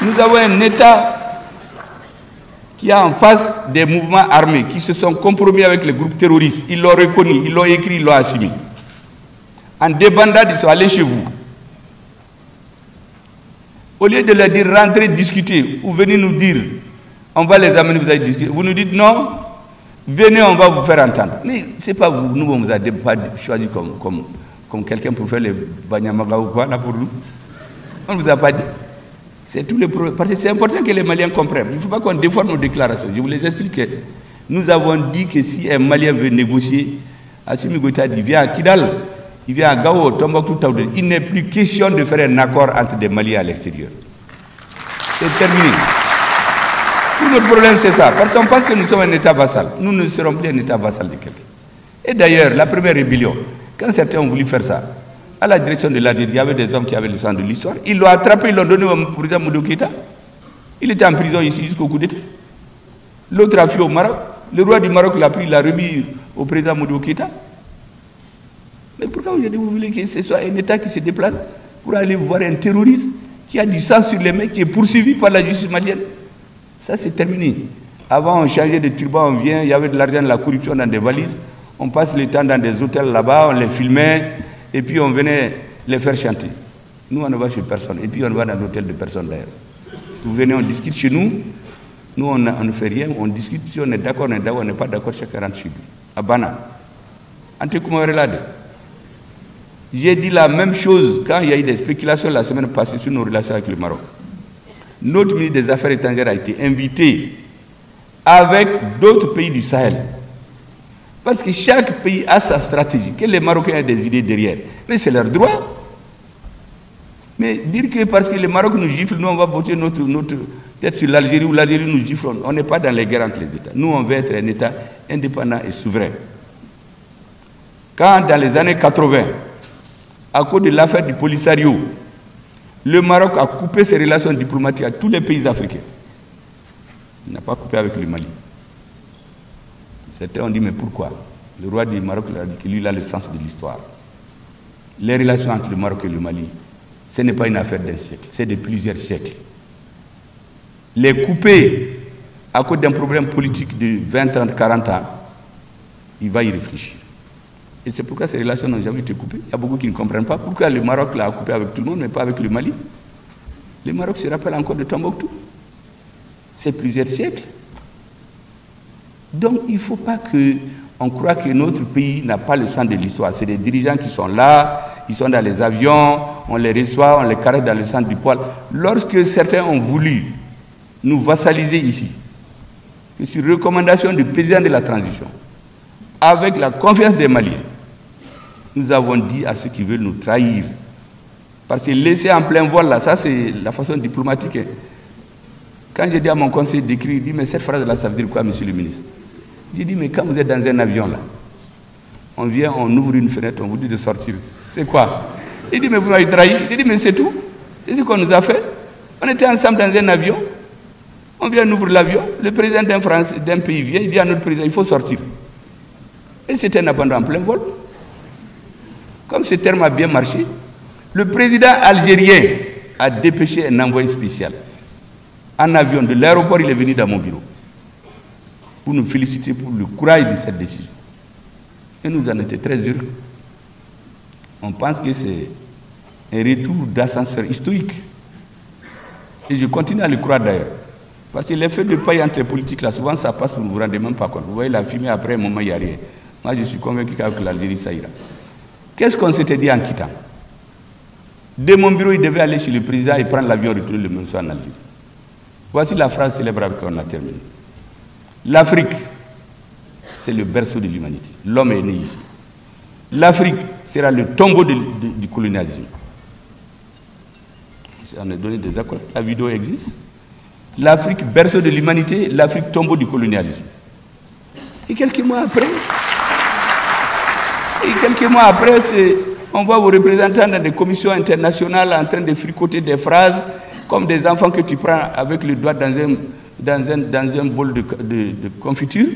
Nous avons un État qui a en face des mouvements armés qui se sont compromis avec les groupes terroristes. Ils l'ont reconnu, ils l'ont écrit, ils l'ont assumé. En débandade, ils sont allés chez vous. Au lieu de leur dire rentrez discuter ou venez nous dire on va les amener, vous allez discuter. Vous nous dites non, venez, on va vous faire entendre. Mais ce n'est pas vous, nous on ne vous a pas choisi comme quelqu'un pour faire les Banyamaga ou quoi là pour nous. On ne vous a pas dit. C'est tous les problèmes. Parce que c'est important que les Maliens comprennent. Il ne faut pas qu'on déforme nos déclarations. Je vous les explique. Nous avons dit que si un Malien veut négocier, Assimi Goïta dit viens à Kidal, il vient à Gao, Tombouctou, Taoudé. Il n'est plus question de faire un accord entre des Maliens à l'extérieur. C'est terminé. Tout notre problème, c'est ça. Parce qu'on pense que nous sommes un État vassal. Nous ne serons plus un État vassal de quelqu'un. Et d'ailleurs, la première rébellion, quand certains ont voulu faire ça, à la direction de l'Algérie, il y avait des hommes qui avaient le sang de l'histoire. Ils l'ont attrapé, ils l'ont donné au président Moudou Keïta. Il était en prison ici jusqu'au coup d'État. L'autre a fui au Maroc. Le roi du Maroc l'a pris, il l'a remis au président Moudou Keïta. Mais pourquoi aujourd'hui vous voulez que ce soit un État qui se déplace pour aller voir un terroriste qui a du sang sur les mains, qui est poursuivi par la justice malienne? Ça, c'est terminé. Avant, on changeait de turban, on vient, il y avait de l'argent, de la corruption dans des valises. On passe le temps dans des hôtels là-bas, on les filmait, et puis on venait les faire chanter. Nous, on ne va chez personne, et puis on va dans l'hôtel de personne d'ailleurs. Vous venez, on discute chez nous, nous, on ne fait rien, on discute, si on est d'accord, on n'est pas d'accord, chacun rentre chez lui. À Bana. J'ai dit la même chose quand il y a eu des spéculations la semaine passée sur nos relations avec le Maroc. Notre ministre des Affaires étrangères a été invité avec d'autres pays du Sahel. Parce que chaque pays a sa stratégie, que les Marocains aient des idées derrière. Mais c'est leur droit. Mais dire que parce que le Maroc nous gifle, nous on va porter notre tête sur l'Algérie ou l'Algérie nous gifle, on n'est pas dans les guerres entre les États. Nous on veut être un État indépendant et souverain. Quand dans les années 80, à cause de l'affaire du Polisario, le Maroc a coupé ses relations diplomatiques avec tous les pays africains. Il n'a pas coupé avec le Mali. Certains ont dit, mais pourquoi? Le roi du Maroc a dit que lui, il a le sens de l'histoire. Les relations entre le Maroc et le Mali, ce n'est pas une affaire d'un siècle, c'est de plusieurs siècles. Les couper à cause d'un problème politique de 20, 30, 40 ans, il va y réfléchir. Et c'est pourquoi ces relations n'ont jamais été coupées. Il y a beaucoup qui ne comprennent pas pourquoi le Maroc l'a coupé avec tout le monde, mais pas avec le Mali. Le Maroc se rappelle encore de Tombouctou. C'est plusieurs siècles. Donc il ne faut pas qu'on croie que notre pays n'a pas le sang de l'histoire. C'est des dirigeants qui sont là, ils sont dans les avions, on les reçoit, on les caresse dans le sang du poil. Lorsque certains ont voulu nous vassaliser ici, que sur recommandation du président de la transition, avec la confiance des Maliens, nous avons dit à ceux qui veulent nous trahir. Parce que laisser en plein vol, là, ça c'est la façon diplomatique. Quand j'ai dit à mon conseiller d'écrire, il dit, mais cette phrase-là, ça veut dire quoi, monsieur le ministre? J'ai dit, mais quand vous êtes dans un avion, là, on vient, on ouvre une fenêtre, on vous dit de sortir. C'est quoi? Il dit, mais vous m'avez trahi. J'ai dit, mais c'est tout. C'est ce qu'on nous a fait. On était ensemble dans un avion. On vient, on ouvre l'avion. Le président d'un pays vient, il dit à notre président, il faut sortir. Et c'était un abandon en plein vol. Comme ce terme a bien marché, le président algérien a dépêché un envoyé spécial. En avion de l'aéroport, il est venu dans mon bureau pour nous féliciter pour le courage de cette décision. Et nous en étions très heureux. On pense que c'est un retour d'ascenseur historique. Et je continue à le croire d'ailleurs. Parce que l'effet de paille entre les politiques, là, souvent ça passe, vous ne vous rendez même pas compte. Vous voyez la fumée, après un moment, il n'y a rien. Moi, je suis convaincu qu'avec l'Algérie, ça ira. Qu'est-ce qu'on s'était dit en quittant? De mon bureau, il devait aller chez le président et prendre l'avion et retourner le même soir en Algérie. Voici la phrase célèbre avec laquelle on a terminé. L'Afrique, c'est le berceau de l'humanité. L'homme est né ici. L'Afrique sera le tombeau du colonialisme. On a donné des accords. La vidéo existe. L'Afrique, berceau de l'humanité, l'Afrique, tombeau du colonialisme. Et quelques mois après, on voit vos représentants dans des commissions internationales en train de fricoter des phrases comme des enfants que tu prends avec le doigt dans un bol de confiture